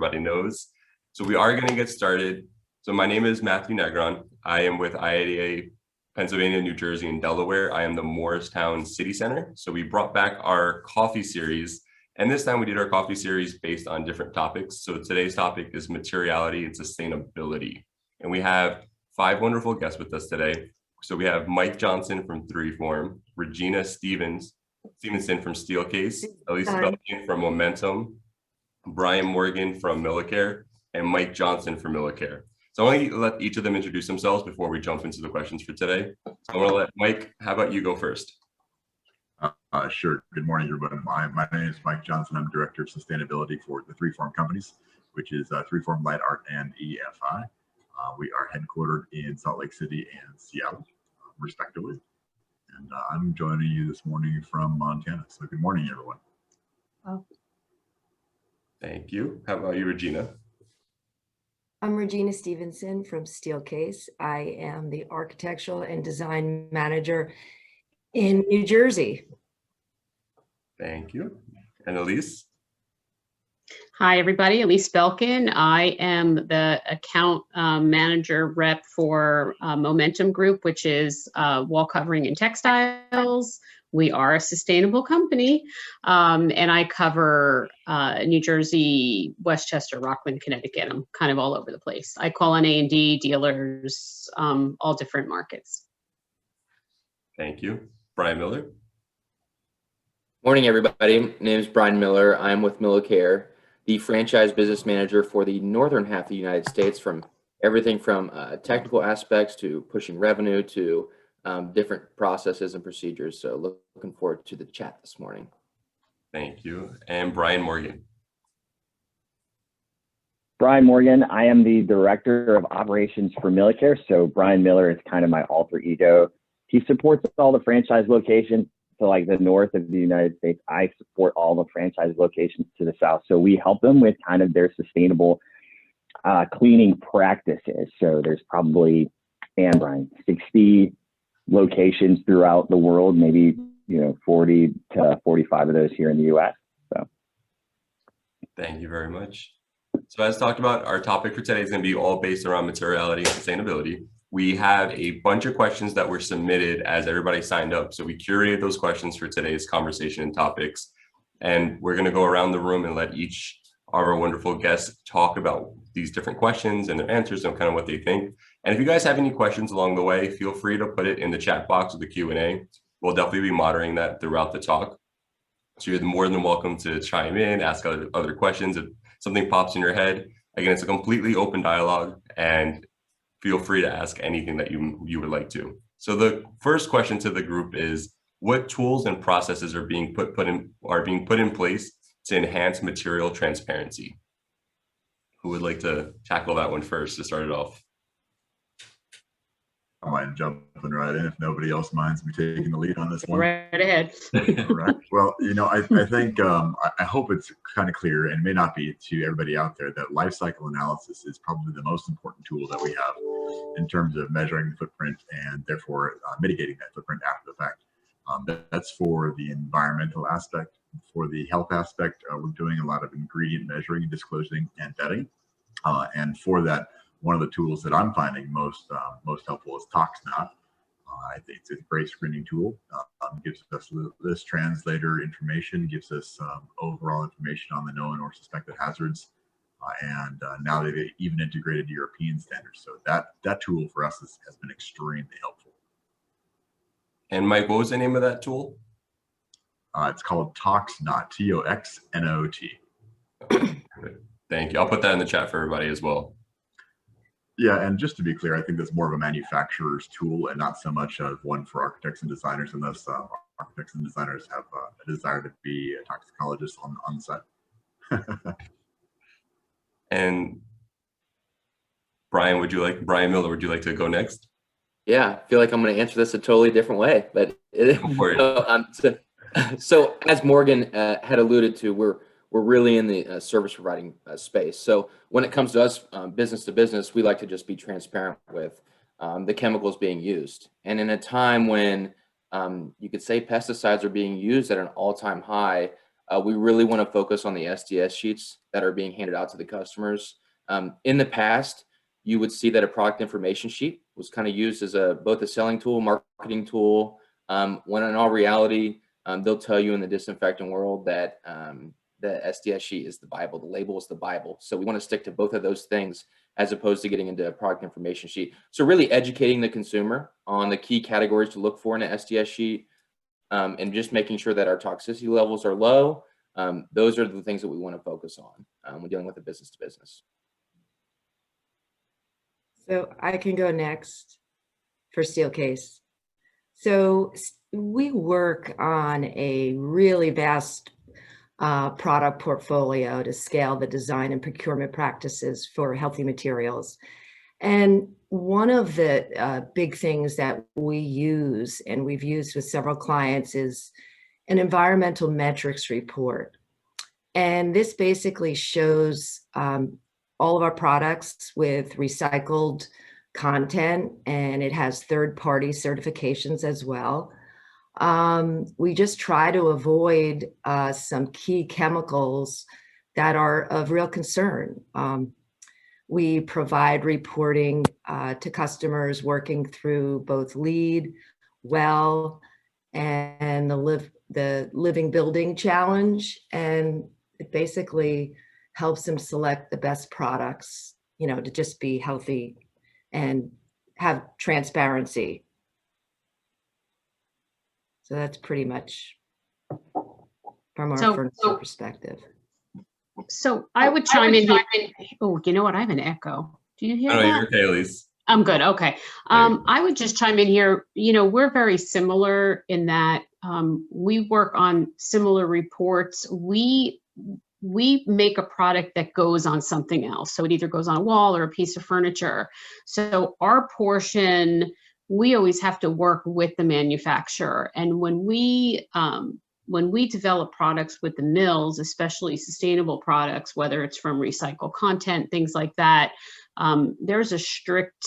everybody knows. So we are going to get started. So my name is Matthew Negron. I am with IIDA, Pennsylvania, New Jersey, and Delaware. I am the Morristown City Center. So we brought back our coffee series. And this time we did our coffee series based on different topics. So today's topic is materiality and sustainability. And we have 5 wonderful guests with us today. So we have Mike Johnson from 3Form, Regina Stevenson from Steelcase, Elyse Belkin from Momentum, Brian Morgan from Millicare, and Mike Johnson from Millicare. So I want to let each of them introduce themselves before we jump into the questions for today. So I want to let Mike, how about you go first? Sure. Good morning, everybody. My name is Mike Johnson. I'm Director of Sustainability for the 3Form companies, which is 3Form Light Art and EFI. We are headquartered in Salt Lake City and Seattle, respectively. And I'm joining you this morning from Montana. So good morning, everyone. Oh. Thank you. How about you, Regina? I'm Regina Stevenson from Steelcase. I am the Architectural and Design Manager in New Jersey. Thank you. And Elyse? Hi, everybody. Elyse Belkin. I am the account manager rep for Momentum Group, which is wall covering and textiles. We are a sustainable company, and I cover New Jersey, Westchester, Rockland, Connecticut. I'm kind of all over the place. I call on A&D dealers, all different markets. Thank you. Brian Miller? Morning, everybody. My name is Brian Miller. I'm with Millicare, the franchise business manager for the northern half of the United States, from everything from technical aspects to pushing revenue to different processes and procedures. So looking forward to the chat this morning. Thank you. And Brian Morgan? Brian Morgan, I am the Director of Operations for Millicare. So Brian Miller is kind of my alter ego. He supports all the franchise locations. So like the north of the United States, I support all the franchise locations to the south. So we help them with kind of their sustainable cleaning practices. So there's probably, and Brian, 60 locations throughout the world, maybe 40 to 45 of those here in the US. So thank you very much. So as talked about, our topic for today is going to be all based around materiality and sustainability. We have a bunch of questions that were submitted as everybody signed up. So we curated those questions for today's conversation and topics. And we're going to go around the room and let each of our wonderful guests talk about these different questions and their answers and kind of what they think. And if you guys have any questions along the way, feel free to put it in the chat box with the Q&A. We'll definitely be monitoring that throughout the talk. So you're more than welcome to chime in, ask other questions if something pops in your head. Again, it's a completely open dialogue, and feel free to ask anything that you would like to. So the first question to the group is, what tools and processes are being put in place to enhance material transparency? Who would like to tackle that one first to start it off? I mind jumping right in if nobody else minds me taking the lead on this one. Right ahead. All right. Well, I think I hope it's kind of clear, and it may not be to everybody out there, that life cycle analysis is probably the most important tool that we have in terms of measuring the footprint and therefore mitigating that footprint after the fact. That's for the environmental aspect. For the health aspect, we're doing a lot of ingredient measuring, disclosing, and vetting. And for that, one of the tools that I'm finding most helpful is ToxNot. I think it's a great screening tool. Gives us list translator information, gives us overall information on the known or suspected hazards, and now they've even integrated European standards. So that tool for us has been extremely helpful. And Mike, what was the name of that tool? It's called ToxNot, ToxNot. Thank you. I'll put that in the chat for everybody as well. Yeah, and just to be clear, I think that's more of a manufacturer's tool and not so much of one for architects and designers, unless architects and designers have a desire to be a toxicologist on the site. And Brian Miller, would you like to go next? Yeah, I feel like I'm going to answer this a totally different way, but so as Morgan had alluded to, we're really in the service providing space. So when it comes to us, business to business, we like to just be transparent with the chemicals being used. And in a time when you could say pesticides are being used at an all-time high, We really want to focus on the SDS sheets that are being handed out to the customers. In the past, you would see that a product information sheet was kind of used as both a selling tool, marketing tool, when in all reality, they'll tell you in the disinfectant world that the SDS sheet is the Bible, the label is the Bible. So we want to stick to both of those things as opposed to getting into a product information sheet. So really educating the consumer on the key categories to look for in an SDS sheet, and just making sure that our toxicity levels are low. Those are the things that we want to focus on when dealing with a business to business. So I can go next for Steelcase. So we work on a really vast product portfolio to scale the design and procurement practices for healthy materials. And one of the big things that we use, and we've used with several clients, is an environmental metrics report. And this basically shows all of our products with recycled content, and it has third-party certifications as well. We just try to avoid some key chemicals that are of real concern. We provide reporting to customers working through both LEED, WELL, and the Living Building Challenge, and it basically helps them select the best products, you know, to just be healthy and have transparency. So that's pretty much from our furniture perspective. So I would chime in here. Oh, you know what? I have an echo. Do you hear that? You're okay, Elyse. I'm good. Okay. I would just chime in here. You know, we're very similar in that we work on similar reports. We make a product that goes on something else. So it either goes on a wall or a piece of furniture. So our portion, we always have to work with the manufacturer. And when we develop products with the mills, especially sustainable products, whether it's from recycled content, things like that, there's a strict,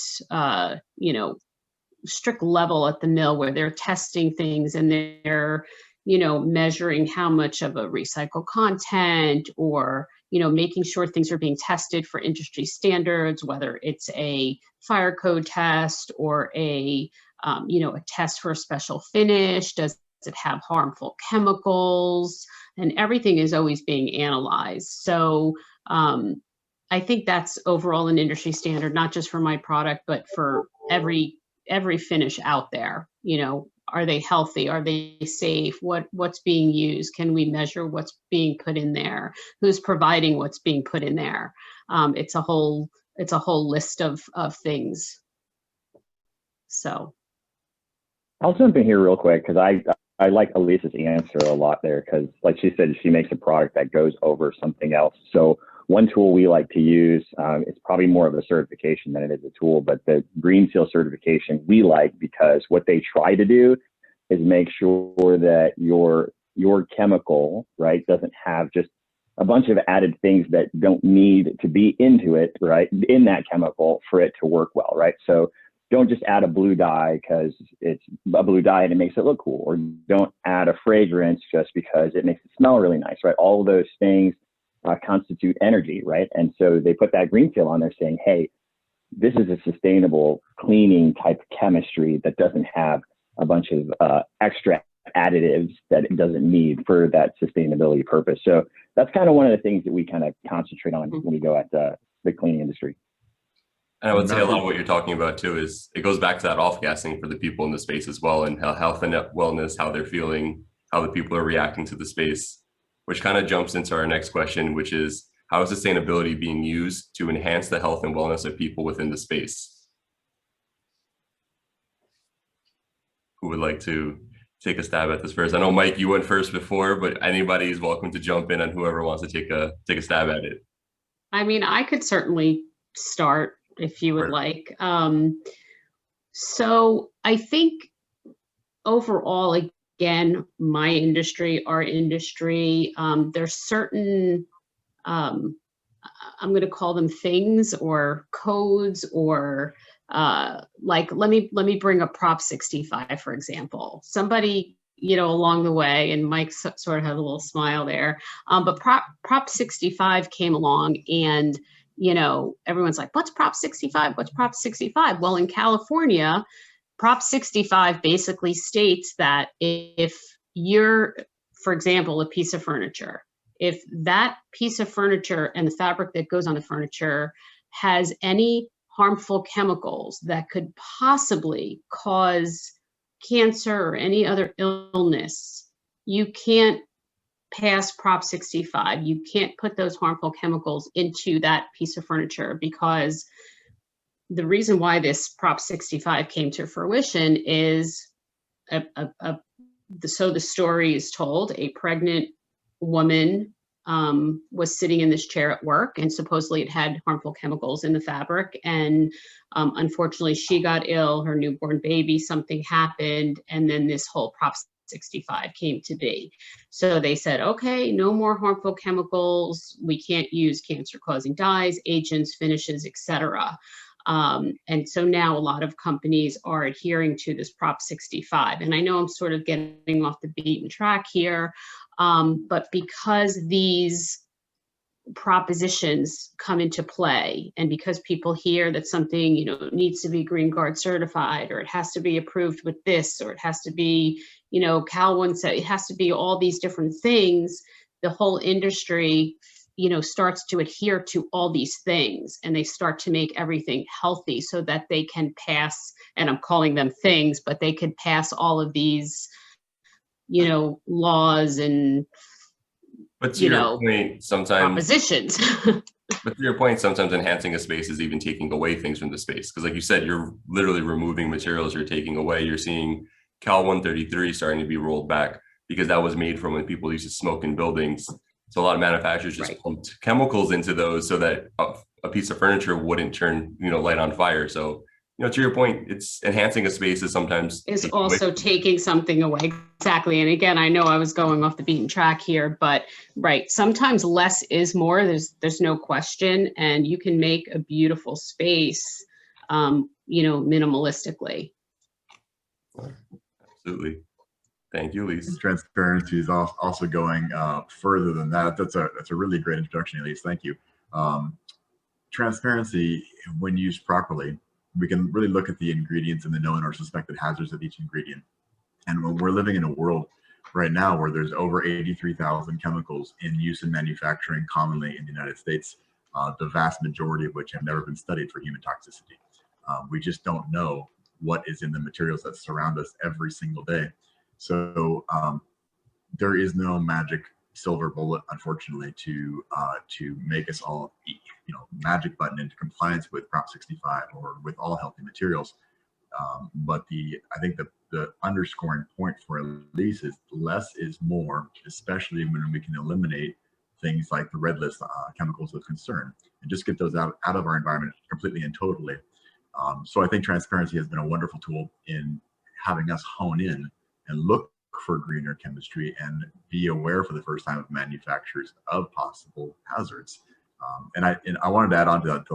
strict level at the mill where they're testing things and they're, measuring how much of a recycled content, or, making sure things are being tested for industry standards, whether it's a fire code test or a test for a special finish. Does it have harmful chemicals? And everything is always being analyzed. So I think that's overall an industry standard, not just for my product, but for every finish out there. Are they healthy? Are they safe? What's being used? Can we measure what's being put in there? Who's providing what's being put in there? It's a whole list of things. So I'll jump in here real quick because I like Elise's answer a lot there, because like she said, she makes a product that goes over something else. So one tool we like to use, it's probably more of a certification than it is a tool, but the Green Seal certification we like because what they try to do is make sure that your chemical, right, doesn't have just a bunch of added things that don't need to be into it, right, in that chemical for it to work well, right? So don't just add a blue dye because it's a blue dye and it makes it look cool, or don't add a fragrance just because it makes it smell really nice, right? All of those things constitute energy, right? And so they put that green seal on there saying, hey, this is a sustainable cleaning type chemistry that doesn't have a bunch of extra additives that it doesn't need for that sustainability purpose. So that's kind of one of the things that we kind of concentrate on when we go at the cleaning industry. And I would say a lot of what you're talking about too is it goes back to that off-gassing for the people in the space as well, and how health and wellness, how they're feeling, how the people are reacting to the space, which kind of jumps into our next question, which is how is sustainability being used to enhance the health and wellness of people within the space? Who would like to take a stab at this first? I know, Mike, you went first before, but anybody is welcome to jump in, and whoever wants to take a stab at it. I mean, I could certainly start if you would like. So I think overall, again, my industry, our industry, there's certain, I'm going to call them things or codes, or like, let me bring up Prop 65, for example. Somebody along the way, and Mike sort of had a little smile there. But Prop 65 came along, and, everyone's like, what's Prop 65? What's Prop 65? Well, in California, Prop 65 basically states that if you're, for example, a piece of furniture, if that piece of furniture and the fabric that goes on the furniture has any harmful chemicals that could possibly cause cancer or any other illness, you can't pass Prop 65. You can't put those harmful chemicals into that piece of furniture, because the reason why this Prop 65 came to fruition is so the story is told, a pregnant woman was sitting in this chair at work, and supposedly it had harmful chemicals in the fabric. And unfortunately, she got ill, her newborn baby, something happened, and then this whole Prop 65 came to be. So they said, okay, no more harmful chemicals. We can't use cancer-causing dyes, agents, finishes, etc. And so now a lot of companies are adhering to this Prop 65. And I know I'm sort of getting off the beaten track here, but because these propositions come into play, and because people hear that something, needs to be Green Guard certified, or it has to be approved with this, or it has to be, Cal One said it has to be all these different things, the whole industry starts to adhere to all these things, and they start to make everything healthy so that they can pass, and I'm calling them things, but they can pass all of these, laws and, But to your point, sometimes propositions. But to your point, sometimes enhancing a space is even taking away things from the space. Because like you said, you're literally removing materials you're taking away. You're seeing Cal 133 starting to be rolled back because that was made from when people used to smoke in buildings. So a lot of manufacturers just pumped chemicals into those so that a piece of furniture wouldn't turn, light on fire. So, to your point, it's enhancing a space is sometimes also taking something away. Exactly. And again, I know I was going off the beaten track here, but sometimes less is more. There's no question. And you can make a beautiful space, minimalistically. Absolutely. Thank you, Elyse. Transparency is also going further than that. That's a really great introduction, Elyse. Thank you. Transparency, when used properly, we can really look at the ingredients and the known or suspected hazards of each ingredient. And when we're living in a world right now where there's over 83,000 chemicals in use in manufacturing commonly in the United States, the vast majority of which have never been studied for human toxicity. We just don't know what is in the materials that surround us every single day. So there is no magic silver bullet, unfortunately, to make us all, magic button into compliance with Prop 65 or with all healthy materials. But I think the underscoring point for Elyse is less is more, especially when we can eliminate things like the red list chemicals of concern and just get those out of our environment completely and totally. So I think transparency has been a wonderful tool in having us hone in and look for greener chemistry and be aware for the first time of manufacturers of possible hazards. And I wanted to add on to that,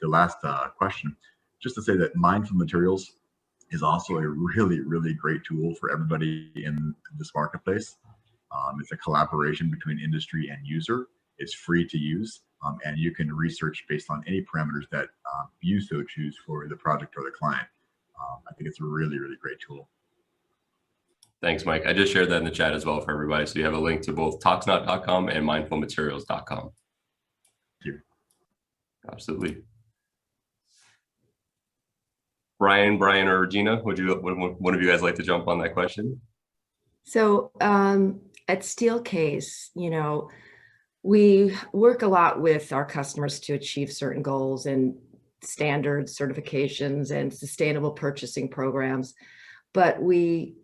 the last question, just to say that mindful materials is also a really, really great tool for everybody in this marketplace. It's a collaboration between industry and user. It's free to use, and you can research based on any parameters that you so choose for the project or the client. I think it's a really, really great tool. Thanks, Mike. I just shared that in the chat as well for everybody. So you have a link to both toxnot.com and mindfulmaterials.com. Thank you. Absolutely. Brian, or Regina, would one of you guys like to jump on that question? So at Steelcase, we work a lot with our customers to achieve certain goals and standards, certifications, and sustainable purchasing programs. But we,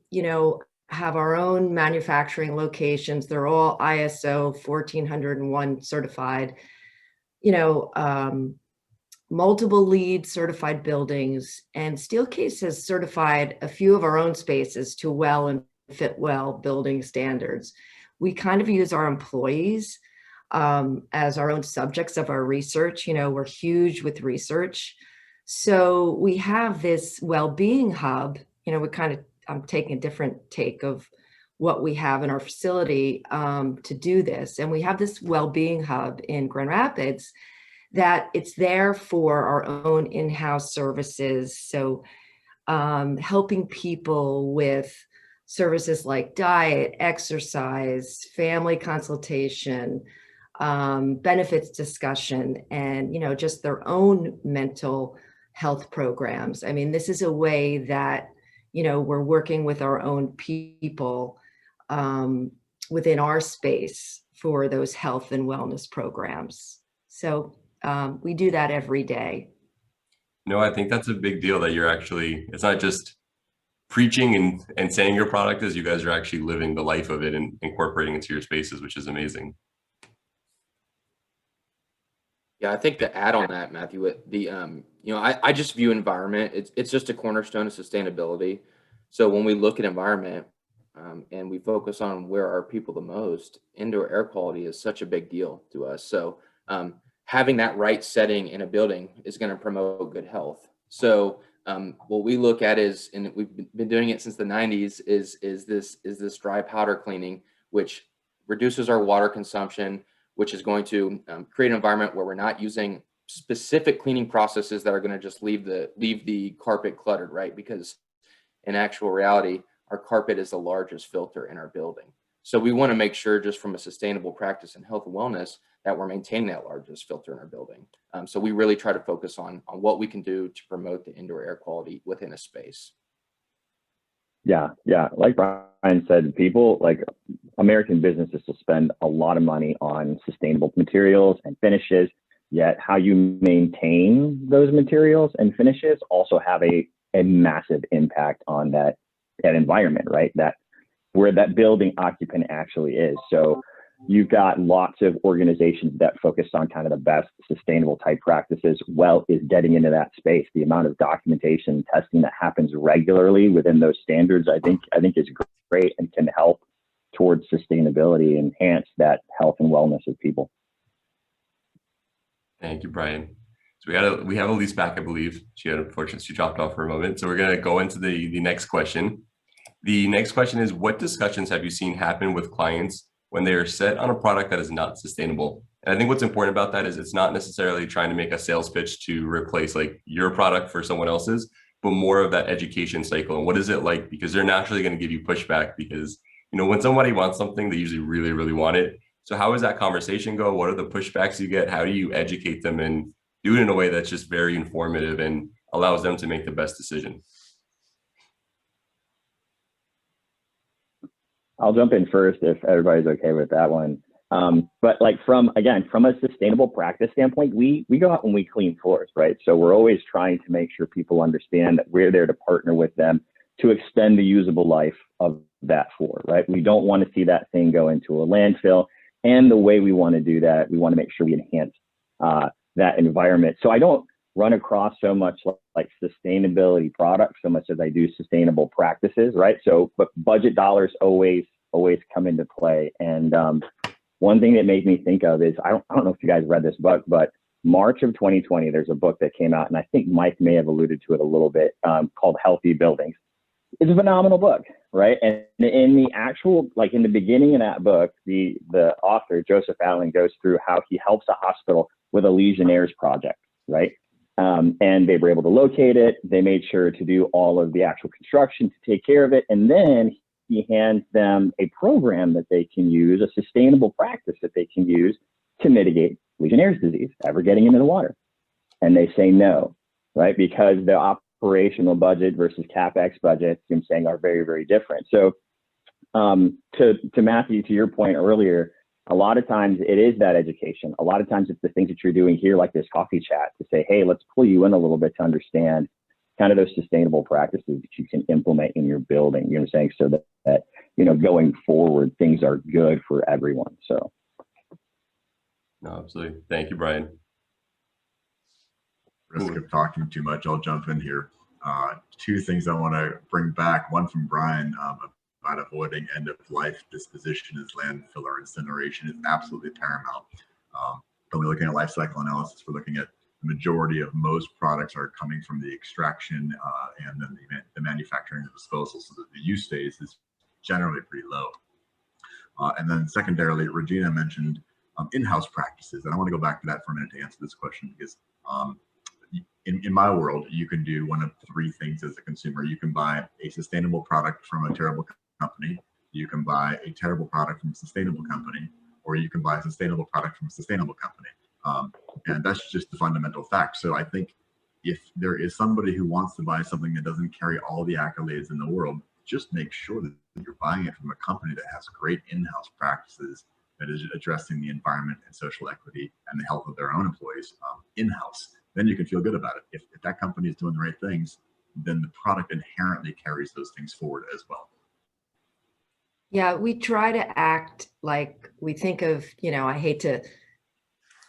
have our own manufacturing locations. They're all ISO 14001 certified, multiple LEED certified buildings. And Steelcase has certified a few of our own spaces to well and fit well building standards. We kind of use our employees as our own subjects of our research. We're huge with research. So we have this well-being hub, we kind of I'm taking a different take of what we have in our facility to do this. And we have this well-being hub in Grand Rapids that it's there for our own in-house services. So helping people with services like diet, exercise, family consultation, benefits discussion, and, you know, just their own mental health programs. I mean, this is a way that, you know, we're working with our own people within our space for those health and wellness programs. So we do that every day. No, I think that's a big deal that you're actually, it's not just preaching and saying your product is, you guys are actually living the life of it and incorporating into your spaces, which is amazing. Yeah, I think to add on that, Matthew, I just view environment, it's just a cornerstone of sustainability. So when we look at environment and we focus on where are people the most, indoor air quality is such a big deal to us. So having that right setting in a building is going to promote good health. So what we look at is, and we've been doing it since the 90s, is this dry powder cleaning, which reduces our water consumption, which is going to create an environment where we're not using specific cleaning processes that are going to just leave the carpet cluttered, right? Because in actual reality, our carpet is the largest filter in our building. So we want to make sure, just from a sustainable practice in health and wellness, that we're maintaining that largest filter in our building. So we really try to focus on what we can do to promote the indoor air quality within a space. Yeah. Like Brian said, people, like American businesses, will spend a lot of money on sustainable materials and finishes, yet how you maintain those materials and finishes also have a massive impact on that environment, right? That where that building occupant actually is. So you've got lots of organizations that focus on kind of the best sustainable type practices. Well, is getting into that space. The amount of documentation and testing that happens regularly within those standards, I think is great and can help towards sustainability, enhance that health and wellness of people. Thank you, Brian. So we have Elyse back, I believe. She dropped off for a moment. So we're going to go into the next question. The next question is, what discussions have you seen happen with clients when they are set on a product that is not sustainable? And I think what's important about that is it's not necessarily trying to make a sales pitch to replace like your product for someone else's, but more of that education cycle. And what is it like? Because they're naturally going to give you pushback because, you know, when somebody wants something, they usually really, really want it. So how does that conversation go? What are the pushbacks you get? How do you educate them and do it in a way that's just very informative and allows them to make the best decision? I'll jump in first if everybody's okay with that one. But like from a sustainable practice standpoint, we go out and we clean floors, right? So we're always trying to make sure people understand that we're there to partner with them to extend the usable life of that floor, right? We don't want to see that thing go into a landfill. And the way we want to do that, we want to make sure we enhance that environment. So I don't run across so much like sustainability products so much as I do sustainable practices, right? So, but budget dollars always come into play. And one thing that made me think of is, I don't know if you guys read this book, but March of 2020, there's a book that came out, and I think Mike may have alluded to it a little bit, called Healthy Buildings. It's a phenomenal book, right? And in the actual, like in the beginning of that book, the author, Joseph Allen, goes through how he helps a hospital with a Legionnaires project, right? And they were able to locate it. They made sure to do all of the actual construction to take care of it. And then he hands them a program that they can use, a sustainable practice that they can use to mitigate Legionnaires disease ever getting into the water. And they say no, right? Because the operational budget versus CapEx budgets, I'm saying, are very, very different. So to Matthew, to your point earlier, a lot of times it is that education. A lot of times it's the things that you're doing here, like this coffee chat, to say, hey, let's pull you in a little bit to understand kind of those sustainable practices that you can implement in your building. You know what I'm saying? So that you know, going forward, things are good for everyone. So. No, absolutely. Thank you, Brian. Risk of talking too much, I'll jump in here. Two things I want to bring back. One from Brian about avoiding end-of-life disposition as landfill or incineration is absolutely paramount. When we're looking at life cycle analysis, we're looking at the majority of most products are coming from the extraction and then the manufacturing and disposal, so that the use phase is generally pretty low. And then secondarily, Regina mentioned in-house practices. And I want to go back to that for a minute to answer this question, because in my world, you can do one of three things as a consumer. You can buy a sustainable product from a terrible company, you can buy a terrible product from a sustainable company, or you can buy a sustainable product from a sustainable company. And that's just the fundamental fact. So I think if there is somebody who wants to buy something that doesn't carry all the accolades in the world, just make sure that you're buying it from a company that has great in-house practices, that is addressing the environment and social equity and the health of their own employees in-house. Then you can feel good about it. If that company is doing the right things, then the product inherently carries those things forward as well. Yeah, we try to act like we think of,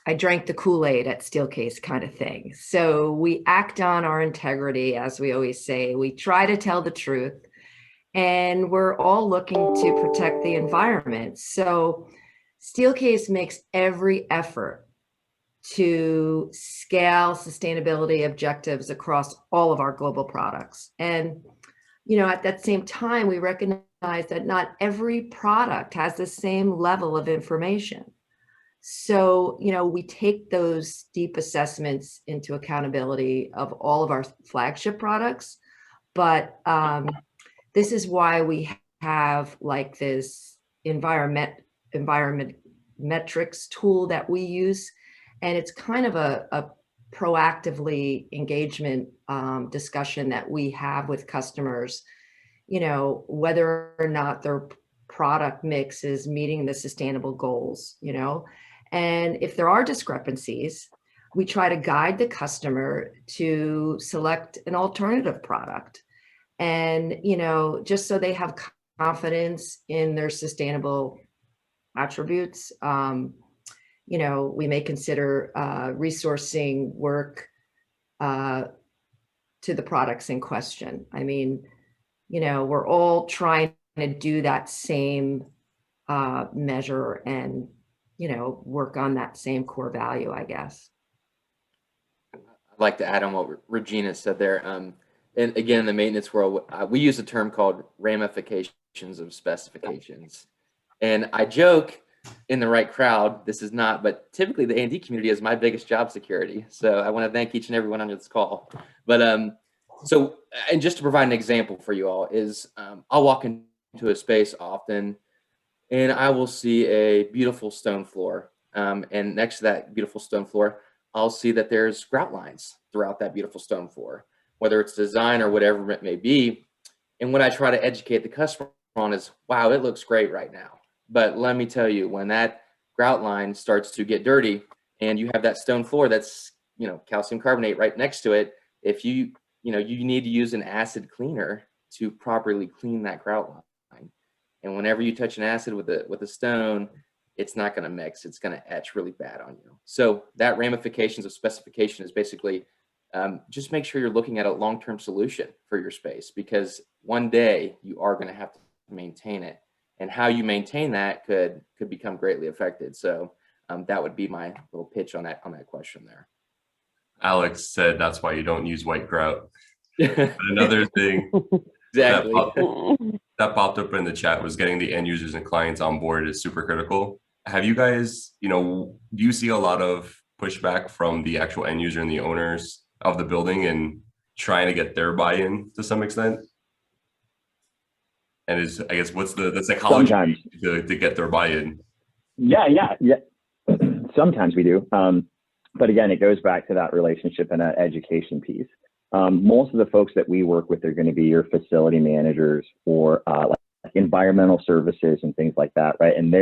I drank the Kool-Aid at Steelcase kind of thing. So we act on our integrity, as we always say. We try to tell the truth, and we're all looking to protect the environment. So Steelcase makes every effort to scale sustainability objectives across all of our global products. And, at that same time, we recognize that not every product has the same level of information. So, we take those deep assessments into accountability of all of our flagship products. But this is why we have like this environment metrics tool that we use. And it's kind of a proactively engagement discussion that we have with customers, whether or not their product mix is meeting the sustainable goals, and if there are discrepancies, we try to guide the customer to select an alternative product. And, just so they have confidence in their sustainable attributes, we may consider resourcing work to the products in question. I mean, we're all trying to do that same measure and, work on that same core value, I guess. I'd like to add on what Regina said there. And again, in the maintenance world, we use a term called ramifications of specifications. And I joke in the right crowd, this is not, but typically the A&D community is my biggest job security. So I want to thank each and everyone on this call. But and just to provide an example for you all is I'll walk into a space often and I will see a beautiful stone floor. And next to that beautiful stone floor, I'll see that there's grout lines throughout that beautiful stone floor, whether it's design or whatever it may be. And what I try to educate the customer on is, wow, it looks great right now. But let me tell you, when that grout line starts to get dirty and you have that stone floor that's, calcium carbonate right next to it, if you need to use an acid cleaner to properly clean that grout line. And whenever you touch an acid with a stone, it's not going to mix. It's going to etch really bad on you. So that ramifications of specification is basically just make sure you're looking at a long-term solution for your space, because one day you are going to have to maintain it. And how you maintain that could become greatly affected. So that would be my little pitch on that question there. Alex said that's why you don't use white grout. Another thing exactly that popped up in the chat was getting the end users and clients on board is super critical. Have you guys, do you see a lot of pushback from the actual end user and the owners of the building and trying to get their buy-in to some extent? And I guess what's the psychology to get their buy-in? Yeah. Sometimes we do. But again, it goes back to that relationship and that education piece. Most of the folks that we work with are going to be your facility managers or like environmental services and things like that, right? And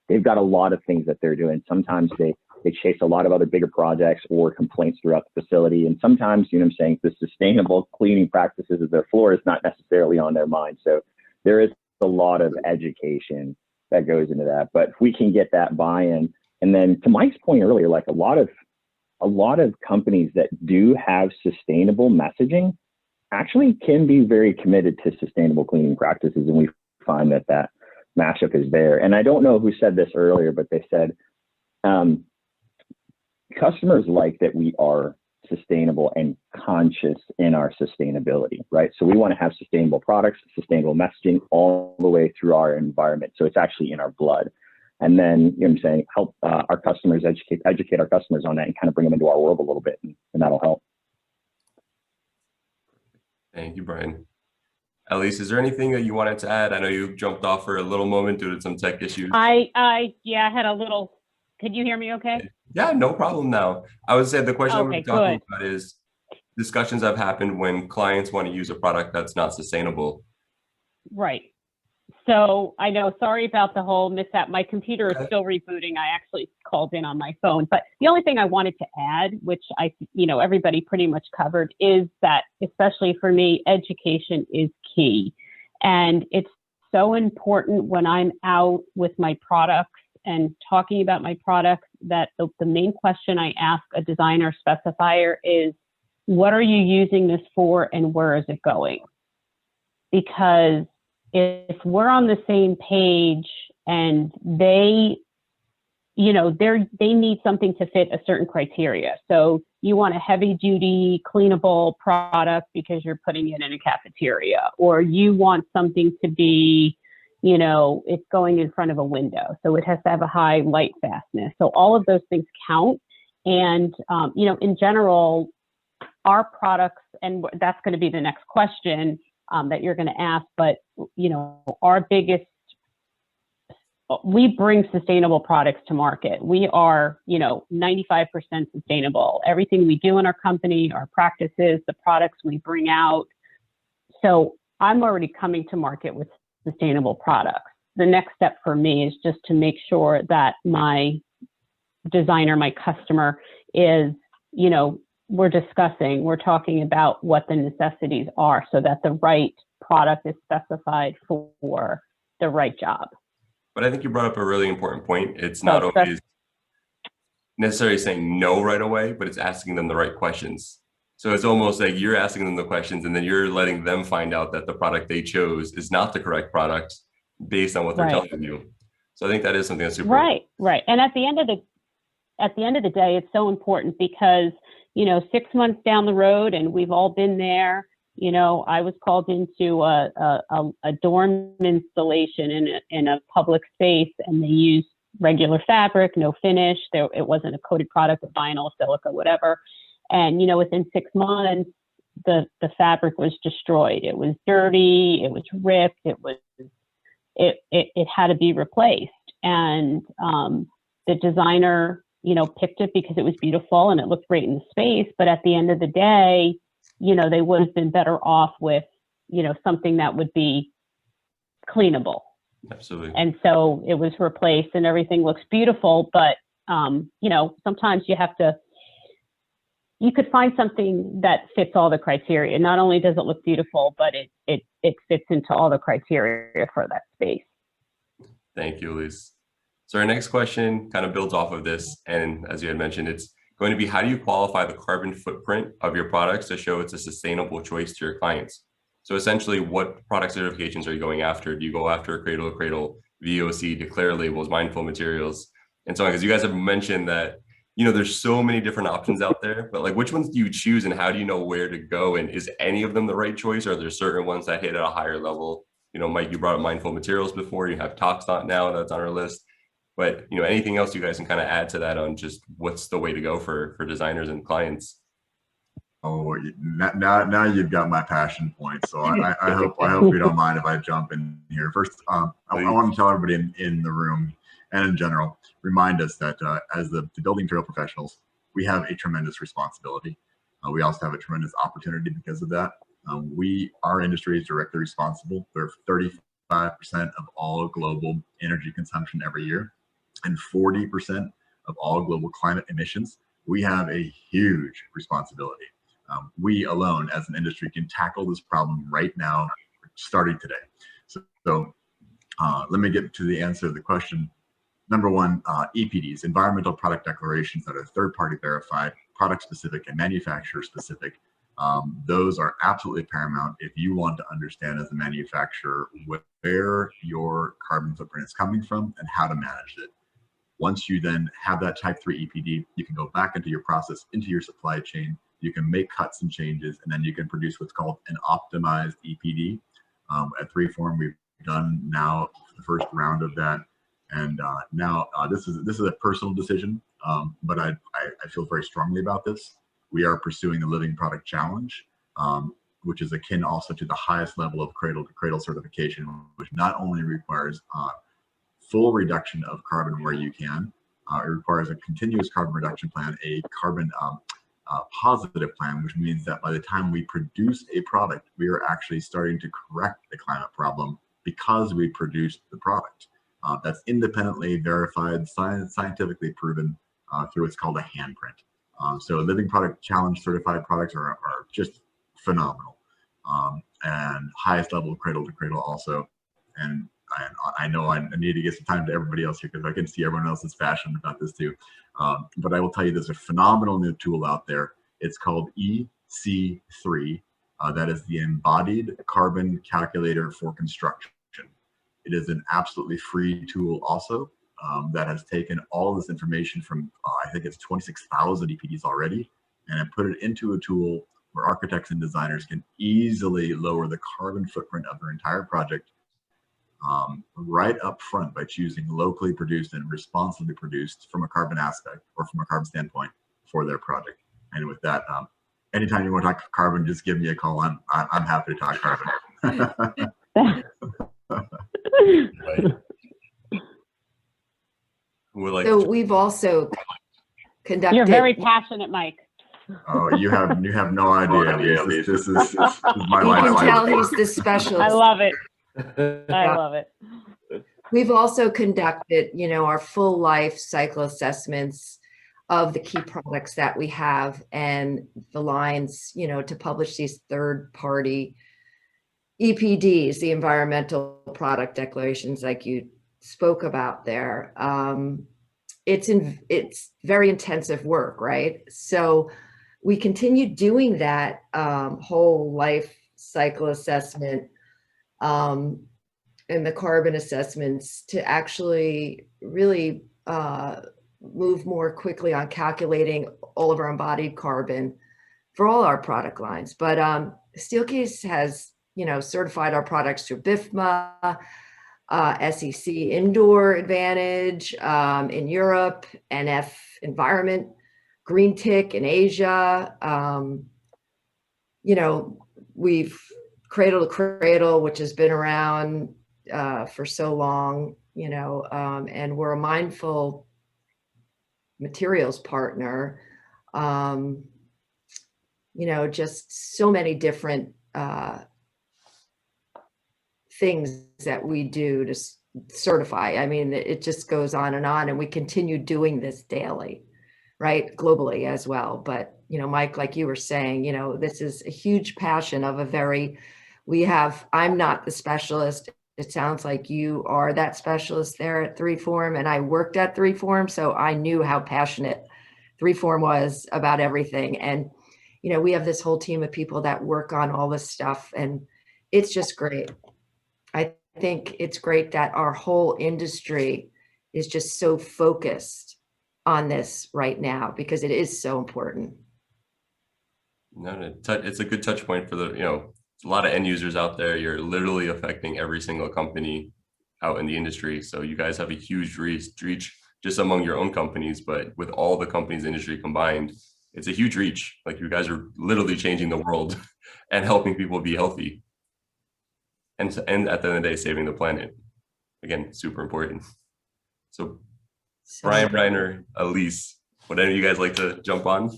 they've got a lot of things that they're doing. Sometimes they chase a lot of other bigger projects or complaints throughout the facility. And sometimes, the sustainable cleaning practices of their floor is not necessarily on their mind. So there is a lot of education that goes into that. But if we can get that buy-in, and then to Mike's point earlier, like a lot of companies that do have sustainable messaging actually can be very committed to sustainable cleaning practices. And we find that mashup is there. And I don't know who said this earlier, but they said customers like that we are sustainable and conscious in our sustainability, right? So we want to have sustainable products, sustainable messaging all the way through our environment. So it's actually in our blood. And then, you know what I'm saying, help our customers, educate our customers on that and kind of bring them into our world a little bit, and that'll help. Thank you, Brian. Elyse, is there anything that you wanted to add? I know you jumped off for a little moment due to some tech issues. I had a little, could you hear me okay? Yeah, no problem now. I would say the question I'm Okay, talking about is discussions have happened when clients want to use a product that's not sustainable. Right. So I know, sorry about the whole mishap. My computer is Okay. still rebooting. I actually called in on my phone. But the only thing I wanted to add, which everybody pretty much covered, is that, especially for me, education is key. And it's so important when I'm out with my products and talking about my products that the main question I ask a designer specifier is, what are you using this for and where is it going? Because if we're on the same page and they need something to fit a certain criteria. So you want a heavy duty cleanable product because you're putting it in a cafeteria, or you want something to be, it's going in front of a window. So it has to have a high light fastness. So all of those things count. And, in general, our products, and that's going to be the next question that you're going to ask, but our biggest, we bring sustainable products to market. We are 95% sustainable. Everything we do in our company, our practices, the products we bring out. So I'm already coming to market with sustainable products. The next step for me is just to make sure that my designer, my customer is, we're talking about what the necessities are so that the right product is specified for the right job. But I think you brought up a really important point. It's not always necessarily saying no right away, but it's asking them the right questions. So it's almost like you're asking them the questions and then you're letting them find out that the product they chose is not the correct product based on what they're telling you. So I think that is something that's super important. Right. And at the end of the day, it's so important because 6 months down the road, and we've all been there. I was called into a dorm installation in a public space, and they used regular fabric, no finish. It wasn't a coated product, a vinyl, silica, whatever. And within 6 months, the fabric was destroyed. It was dirty. It was ripped. It had to be replaced. And the designer picked it because it was beautiful and it looked great in the space. But at the end of the day, they would have been better off with, something that would be cleanable. Absolutely. And so it was replaced and everything looks beautiful. But, sometimes you could find something that fits all the criteria. Not only does it look beautiful, but it fits into all the criteria for that space. Thank you, Elyse. So our next question kind of builds off of this. And as you had mentioned, it's going to be, how do you qualify the carbon footprint of your products to show it's a sustainable choice to your clients? So essentially, what product certifications are you going after? Do you go after cradle to cradle, VOC, declare labels, mindful materials, and so on? Because you guys have mentioned that, there's so many different options out there, but like, which ones do you choose and how do you know where to go? And is any of them the right choice? Or are there certain ones that hit at a higher level? Mike, you brought up mindful materials before. You have ToxDot now that's on our list. But anything else you guys can kind of add to that on just what's the way to go for designers and clients? Oh, now you've got my passion point. So I hope you don't mind if I jump in here. First, I want to tell everybody in the room and in general, remind us that as the building material professionals, we have a tremendous responsibility. We also have a tremendous opportunity because of that. Our industry is directly responsible for 35% of all global energy consumption every year, and 40% of all global climate emissions. We have a huge responsibility. We alone as an industry can tackle this problem right now, starting today. So let me get to the answer to the question. Number one, EPDs, environmental product declarations that are third-party verified, product-specific and manufacturer-specific. Those are absolutely paramount if you want to understand as a manufacturer where your carbon footprint is coming from and how to manage it. Once you then have that type 3 EPD, you can go back into your process, into your supply chain. You can make cuts and changes, and then you can produce what's called an optimized EPD. At 3form, we've done now the first round of that, and now this is a personal decision, but I feel very strongly about this. We are pursuing the Living Product Challenge, which is akin also to the highest level of cradle-to-cradle certification, which not only requires full reduction of carbon where you can, it requires a continuous carbon reduction plan, a carbon positive plan, which means that by the time we produce a product, we are actually starting to correct the climate problem because we produced the product. That's independently verified, scientifically proven through what's called a handprint. So Living Product Challenge certified products are just phenomenal, and highest level of cradle to cradle also. And I know I need to get some time to everybody else here because I can see everyone else is passionate about this too. But I will tell you, there's a phenomenal new tool out there. It's called EC3. That is the Embodied Carbon Calculator for Construction. It is an absolutely free tool also that has taken all this information from, I think it's 26,000 EPDs already, and put it into a tool where architects and designers can easily lower the carbon footprint of their entire project right up front by choosing locally produced and responsibly produced from a carbon aspect or from a carbon standpoint for their project. And with that, anytime you want to talk carbon, just give me a call. I'm happy to talk carbon. So we've also conducted. You're very passionate, Mike. Oh, you have no idea. This is my You life. can tell he's the specialist. I love it. I love it. We've also conducted, our full life cycle assessments of the key products that we have and the lines, to publish these third-party EPDs, the environmental product declarations, like you spoke about there. It's very intensive work, right? So we continue doing that whole life cycle assessment and the carbon assessments to actually really move more quickly on calculating all of our embodied carbon for all our product lines. But Steelcase has, certified our products through BIFMA, SEC Indoor Advantage in Europe, NF Environment, Green Tick in Asia. We've Cradle to Cradle, which has been around for so long, and we're a mindful materials partner. Just so many different things that we do to certify. I mean, it just goes on, and we continue doing this daily, right? Globally as well. But, Mike, like you were saying, this is a huge passion of I'm not the specialist. It sounds like you are that specialist there at 3form, and I worked at 3form, so I knew how passionate 3form was about everything. And, we have this whole team of people that work on all this stuff, and it's just great. I think it's great that our whole industry is just so focused on this right now because it is so important. No, it's a good touch point for a lot of end users out there. You're literally affecting every single company out in the industry. So you guys have a huge reach just among your own companies, but with all the companies in the industry combined, it's a huge reach. Like, you guys are literally changing the world and helping people be healthy. And at the end of the day, saving the planet. Again, super important. So Brian or Elyse, would any of you guys like to jump on?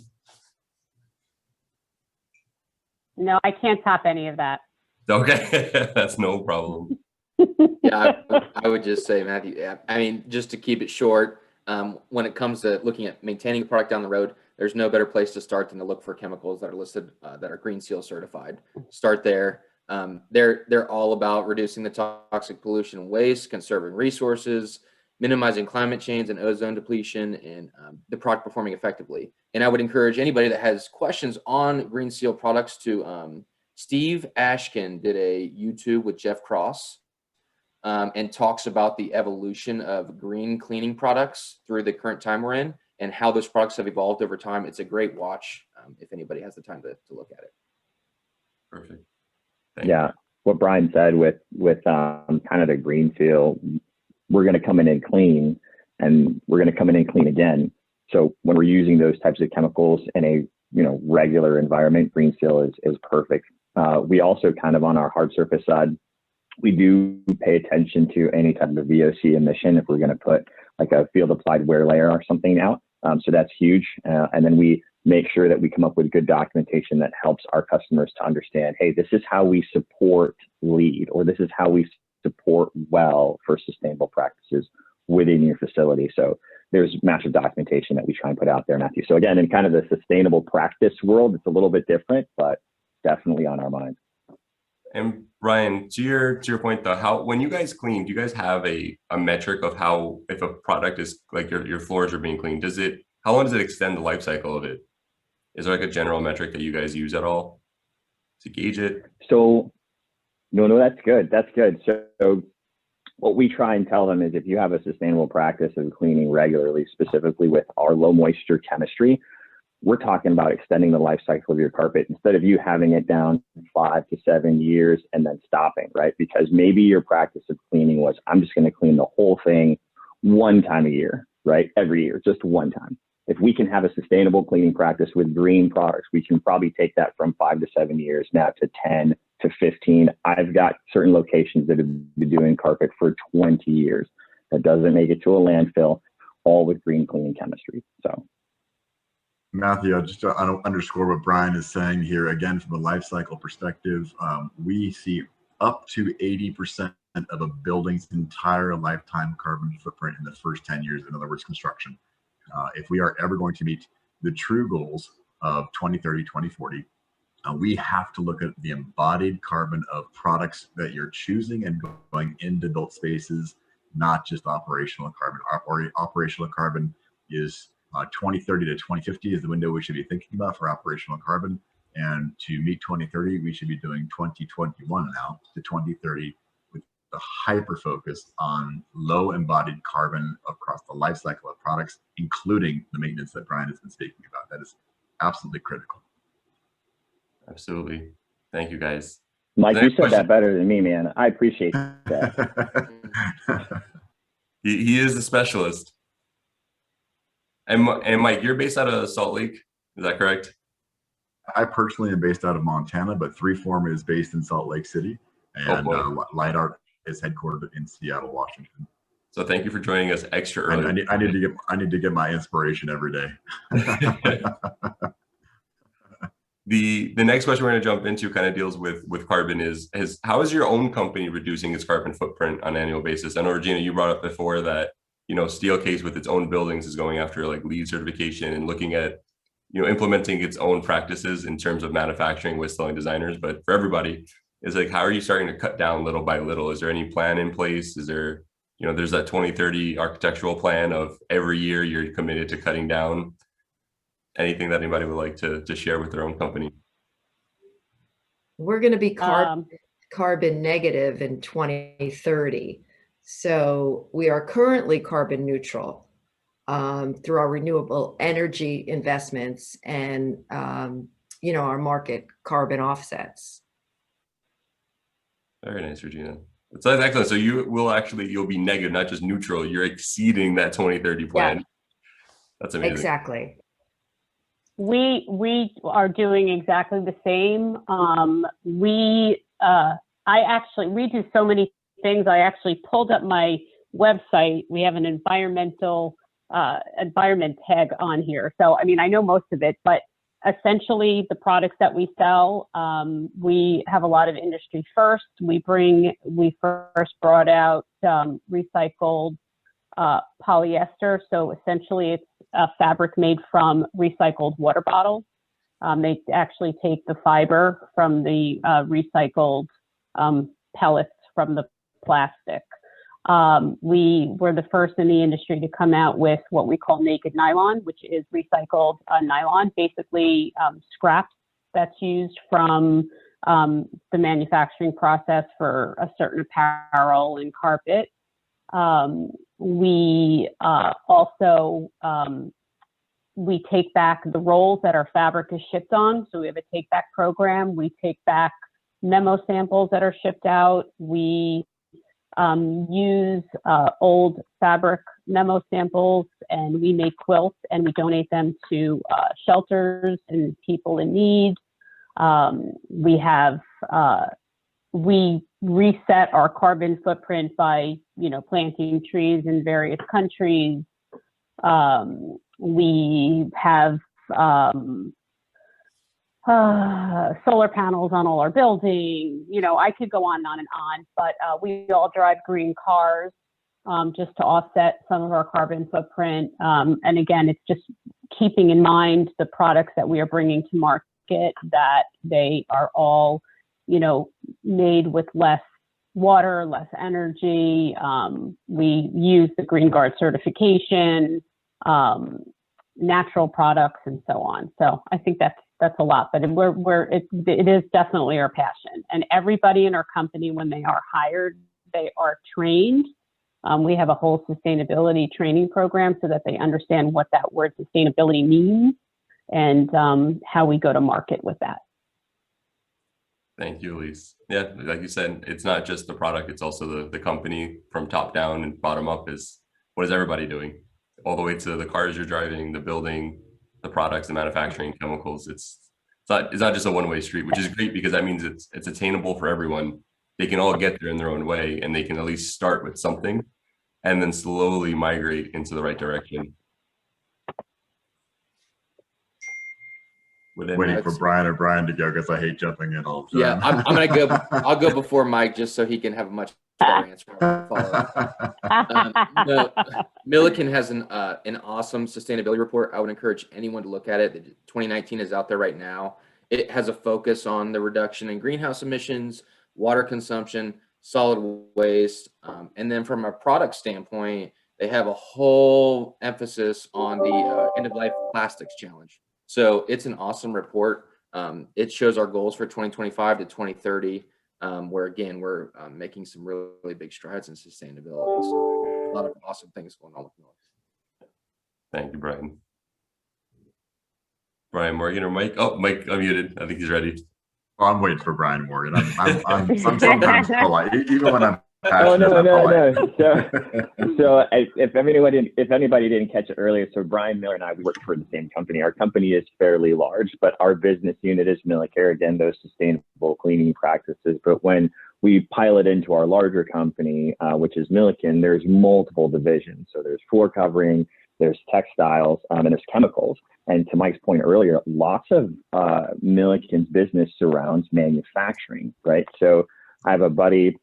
No, I can't top any of that. Okay, that's no problem. Yeah, I would just say, Matthew, I mean, just to keep it short, when it comes to looking at maintaining a product down the road, there's no better place to start than to look for chemicals that are listed, that are Green Seal certified. Start there. They're all about reducing the toxic pollution and waste, conserving resources, minimizing climate change and ozone depletion, and the product performing effectively. And I would encourage anybody that has questions on Green Seal products to Steve Ashkin did a YouTube with Jeff Cross and talks about the evolution of green cleaning products through the current time we're in and how those products have evolved over time. It's a great watch. if anybody has the time to look at it. Perfect. Thank you. Yeah, what Brian said with kind of the greenfield, we're going to come in and clean, and we're going to come in and clean again. So when we're using those types of chemicals in a regular environment, greenfield is perfect. We also kind of on our hard surface side, we do pay attention to any type of VOC emission if we're going to put like a field applied wear layer or something out. So that's huge. And then we make sure that we come up with good documentation that helps our customers to understand, hey, this is how we support LEED, or this is how we support well for sustainable practices within your facility. So there's massive documentation that we try and put out there, Matthew. So again, in kind of the sustainable practice world, it's a little bit different, but definitely on our mind. And Brian, to your point though, when you guys clean, do you guys have a metric of how, if a product is like your floors are being cleaned, how long does it extend the life cycle of it? Is there like a general metric that you guys use at all to gauge it? So no, that's good. That's good. So what we try and tell them is if you have a sustainable practice of cleaning regularly, specifically with our low moisture chemistry, we're talking about extending the life cycle of your carpet instead of you having it down 5 to 7 years and then stopping, right? Because maybe your practice of cleaning was, I'm just going to clean the whole thing one time a year, right? Every year, just one time. If we can have a sustainable cleaning practice with green products, we can probably take that from 5 to 7 years now to 10 to 15. I've got certain locations that have been doing carpet for 20 years. That doesn't make it to a landfill, all with green cleaning chemistry. So, Matthew, just to underscore what Brian is saying here, again, from a life cycle perspective, we see up to 80% of a building's entire lifetime carbon footprint in the first 10 years, in other words, construction. If we are ever going to meet the true goals of 2030, 2040, we have to look at the embodied carbon of products that you're choosing and going into built spaces, not just operational carbon. Operational carbon is 2030 to 2050 is the window we should be thinking about for operational carbon. And to meet 2030, we should be doing 2021 now to 2030 with the hyper focus on low embodied carbon across the life cycle of products, including the maintenance that Brian has been speaking about. That is absolutely critical. Absolutely. Thank you, guys. Mike, you said that better than me, man. I appreciate that. He is a specialist. And Mike, you're based out of Salt Lake, is that correct? I personally am based out of Montana, but 3Form is based in Salt Lake City, and Light Art is headquartered in Seattle, Washington. So thank you for joining us extra early. I need to get my inspiration every day. The next question we're going to jump into kind of deals with carbon is how is your own company reducing its carbon footprint on an annual basis? I know, Regina, you brought up before that, Steelcase with its own buildings is going after like LEED certification and looking at, implementing its own practices in terms of manufacturing with selling designers. But for everybody, it's like, how are you starting to cut down little by little? Is there any plan in place? Is there, there's that 2030 architectural plan of every year you're committed to cutting down? Anything that anybody would like to share with their own company? We're going to be carbon negative in 2030. So we are currently carbon neutral through our renewable energy investments and, our market carbon offsets. Very nice, Regina. So that's excellent. So you'll be negative, not just neutral. You're exceeding that 2030 plan. Yeah. That's amazing. Exactly. We are doing exactly the same. We do so many things. I actually pulled up my website. We have an environment tag on here. So, I know most of it, but essentially the products that we sell, we have a lot of industry first. We first brought out recycled polyester. So essentially it's a fabric made from recycled water bottles. They actually take the fiber from the recycled pellets from the plastic. We were the first in the industry to come out with what we call naked nylon, which is recycled nylon, basically scraps that's used from the manufacturing process for a certain apparel and carpet. We also we take back the rolls that our fabric is shipped on. So we have a take back program. We take back memo samples that are shipped out. We use old fabric memo samples, and we make quilts, and we donate them to shelters and people in need. We reset our carbon footprint by, planting trees in various countries. We have solar panels on all our buildings. I could go on and on, but we all drive green cars just to offset some of our carbon footprint. And again, it's just keeping in mind the products that we are bringing to market, that they are all, made with less water, less energy. We use the Green Guard certification, natural products, and so on. So I think that's a lot, but it is definitely our passion. And everybody in our company, when they are hired, they are trained. We have a whole sustainability training program so that they understand what that word sustainability means and how we go to market with that. Thank you, Elyse. Yeah, like you said, it's not just the product, it's also the company from top down and bottom up is what is everybody doing? All the way to the cars you're driving, the building, the products, the manufacturing, chemicals. It's not just a one-way street, which is great because that means it's attainable for everyone. They can all get there in their own way, and they can at least start with something and then slowly migrate into the right direction. Waiting for Brian to go because I hate jumping in all the time. Yeah, I'm gonna go. I'll go before Mike just so he can have a much better answer. Milliken has an awesome sustainability report. I would encourage anyone to look at it. 2019 is out there right now. It has a focus on the reduction in greenhouse emissions, water consumption, solid waste, and then from a product standpoint, they have a whole emphasis on the end-of-life plastics challenge. So it's an awesome report. It shows our goals for 2025 to 2030, where again, we're making some really big strides in sustainability. So a lot of awesome things going on with Millicare. Thank you, Brian. Brian Morgan or Mike? Oh, Mike unmuted. I think he's ready. Well, I'm waiting for Brian Morgan. I'm sometimes polite, even when I'm Oh, passionate. no. So if anybody didn't catch it earlier, so Brian Miller and I, we work for the same company. Our company is fairly large, but our business unit is Millicare, again, those sustainable cleaning practices. But when we pilot into our larger company, which is Milliken, there's multiple divisions. So there's floor covering, there's textiles, and there's chemicals. And to Mike's point earlier, lots of Milliken's business surrounds manufacturing, right? So I have a buddy,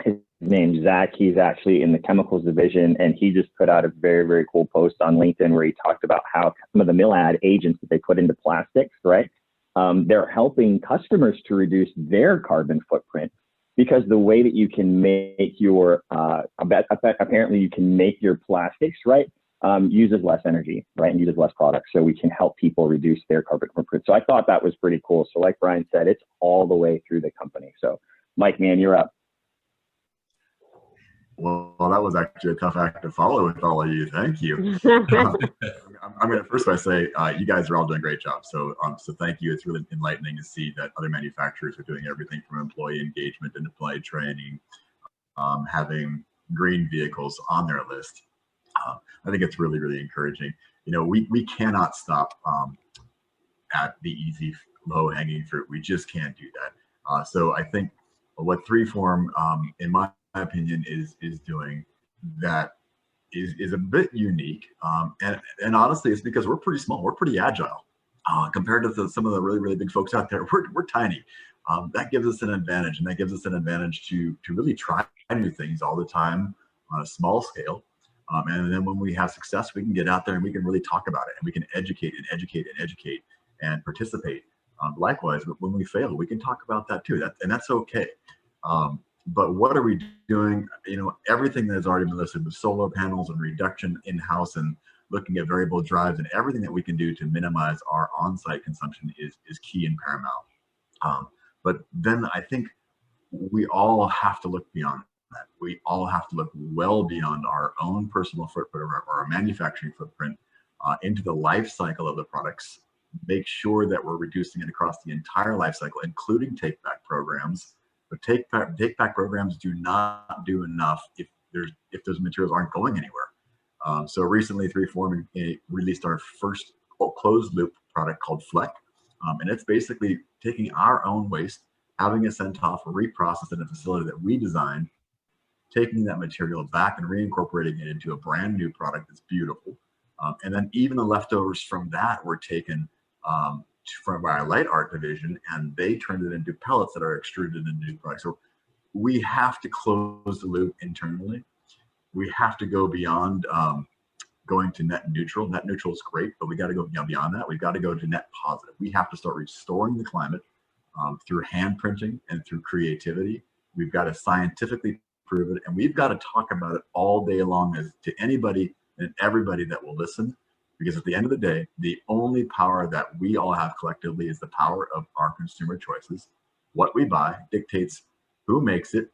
his name's Zach. He's actually in the chemicals division, and he just put out a very, very cool post on LinkedIn where he talked about how some of the Milad agents that they put into plastics, right? They're helping customers to reduce their carbon footprint, because the way that you can make your, apparently you can make your plastics, right, uses less energy, right, and uses less product. So we can help people reduce their carbon footprint. So I thought that was pretty cool. So like Brian said, it's all the way through the company. So Mike, man, you're up. Well, that was actually a tough act to follow with all of you. Thank you. I'm going to first say you guys are all doing a great job. So thank you. It's really enlightening to see that other manufacturers are doing everything from employee engagement and employee training, having green vehicles on their list. I think it's really, really encouraging. We cannot stop at the easy, low-hanging fruit. We just can't do that. So I think what 3Form, in my opinion, is doing that is a bit unique, and honestly, it's because we're pretty small, we're pretty agile compared to some of the really, really big folks out there. We're tiny. That gives us an advantage, and that gives us an advantage to really try new things all the time on a small scale, and then when we have success, we can get out there and we can really talk about it, and we can educate and participate. Likewise, when we fail, we can talk about that too, and that's okay. But what are we doing? Everything that has already been listed with solar panels and reduction in-house and looking at variable drives and everything that we can do to minimize our on-site consumption is key and paramount. But then I think we all have to look beyond that. We all have to look well beyond our own personal footprint or our manufacturing footprint into the life cycle of the products, make sure that we're reducing it across the entire life cycle, including take-back programs. But take-back programs do not do enough if those materials aren't going anywhere. So recently, 3form released our first closed-loop product called Fleck, and it's basically taking our own waste, having it sent off, reprocessed in a facility that we designed, taking that material back and reincorporating it into a brand new product that's beautiful. And then even the leftovers from that were taken from our light art division, and they turned it into pellets that are extruded into new products. So we have to close the loop internally. We have to go beyond going to net neutral. Net neutral is great, but we got to go beyond that. We've got to go to net positive. We have to start restoring the climate through hand printing and through creativity. We've got to scientifically prove it, and we've got to talk about it all day long as to anybody and everybody that will listen, because at the end of the day, the only power that we all have collectively is the power of our consumer choices. What we buy dictates who makes it,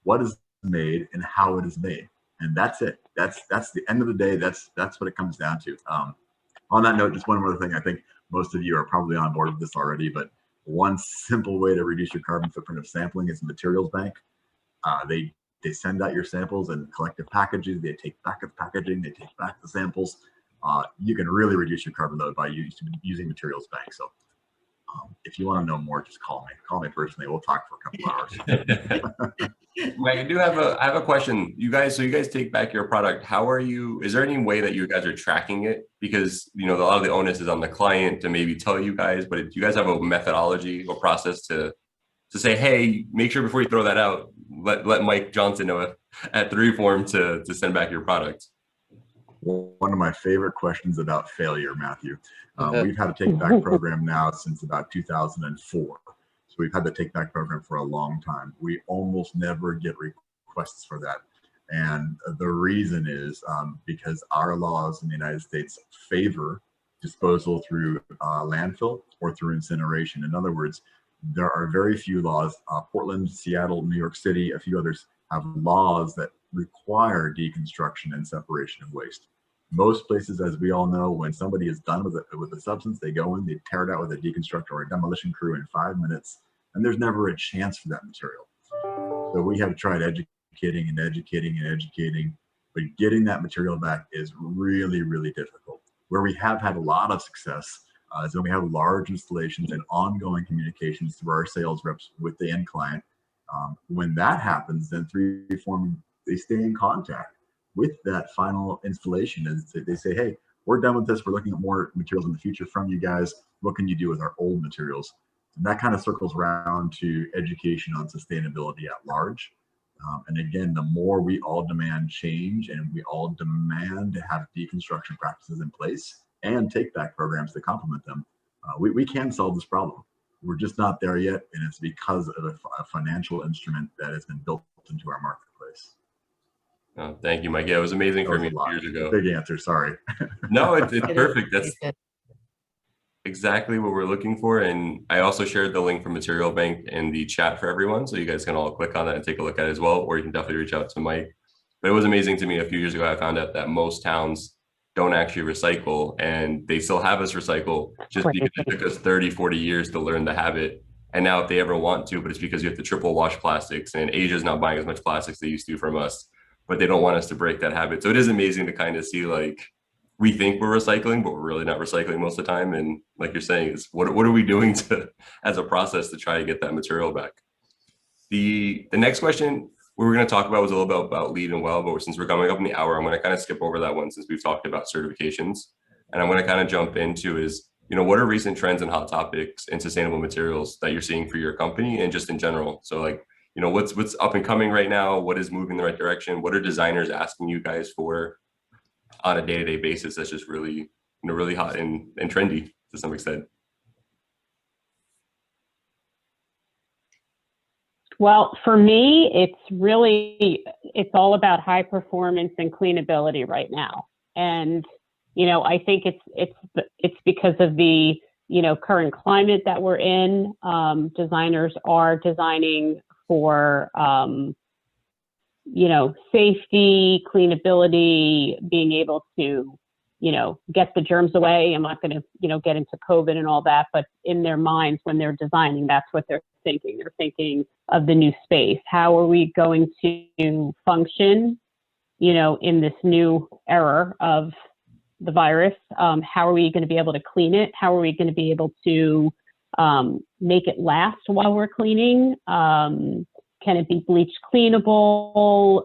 what is made, and how it is made, and that's it. That's the end of the day. That's what it comes down to. On that note, just one more thing. I think most of you are probably on board with this already, but one simple way to reduce your carbon footprint of sampling is a materials bank. They send out your samples in collective packages. They take back the packaging. They take back the samples. You can really reduce your carbon load by using materials bank. So if you want to know more, just call me. Call me personally. We'll talk for a couple hours. Mike, I have a question. You guys take back your product. Is there any way that you guys are tracking it? Because, a lot of the onus is on the client to maybe tell you guys, but do you guys have a methodology or process to say, hey, make sure before you throw that out, let Mike Johnson know at 3form to send back your product? One of my favorite questions about failure, Matthew. We've had a take-back program now since about 2004. So we've had the take-back program for a long time. We almost never get requests for that. And the reason is because our laws in the United States favor disposal through landfill or through incineration. In other words, there are very few laws. Portland, Seattle, New York City, a few others have laws that require deconstruction and separation of waste. Most places, as we all know, when somebody is done with a substance, they go in, they tear it out with a deconstructor or a demolition crew in 5 minutes, and there's never a chance for that material. So we have tried educating, but getting that material back is really, really difficult. Where we have had a lot of success is when we have large installations and ongoing communications through our sales reps with the end client. When that happens, then 3form, they stay in contact with that final installation, and they say, hey, we're done with this. We're looking at more materials in the future from you guys. What can you do with our old materials? And that kind of circles around to education on sustainability at large. And again, the more we all demand change and we all demand to have deconstruction practices in place and take-back programs to complement them, we can solve this problem. We're just not there yet, and it's because of a financial instrument that has been built into our marketplace. Oh, thank you, Mike. Yeah, it was amazing for me years ago. Big answer, sorry. No, it's perfect. That's exactly what we're looking for. And I also shared the link for Material Bank in the chat for everyone, so you guys can all click on that and take a look at it as well, or you can definitely reach out to Mike. But it was amazing to me. A few years ago, I found out that most towns don't actually recycle, and they still have us recycle just because it took us 30, 40 years to learn the habit. And now if they ever want to, but it's because you have to triple wash plastics, and Asia's not buying as much plastics they used to from us, but they don't want us to break that habit. So it is amazing to kind of see, like, we think we're recycling, but we're really not recycling most of the time. And like you're saying, is what are we doing as a process to try to get that material back? The next question we were going to talk about was a little bit about Lead and Well, but since we're coming up in the hour, I'm going to kind of skip over that one since we've talked about certifications. And I'm going to kind of jump into is, what are recent trends and hot topics in sustainable materials that you're seeing for your company and just in general? So like, what's up and coming right now? What is moving in the right direction? What are designers asking you guys for on a day-to-day basis that's just really, really hot and trendy to some extent? Well, for me, it's all about high performance and cleanability right now. And, I think it's because of the, current climate that we're in. Designers are designing for, safety, cleanability, being able to get the germs away. I'm not going to, get into COVID and all that, but in their minds, when they're designing, that's what they're thinking. They're thinking of the new space. How are we going to function, in this new era of the virus? How are we going to be able to clean it? How are we going to be able to make it last while we're cleaning? Can it be bleach cleanable?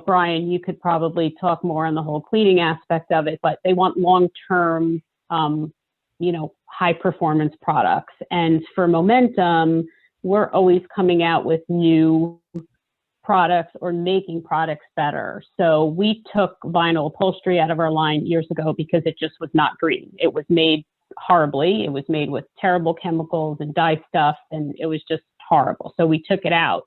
Brian, you could probably talk more on the whole cleaning aspect of it, but they want long-term, high performance products. And for Momentum, we're always coming out with new products or making products better. So we took vinyl upholstery out of our line years ago because it just was not green. It was made horribly. It was made with terrible chemicals and dye stuff, and it was just horrible. So we took it out.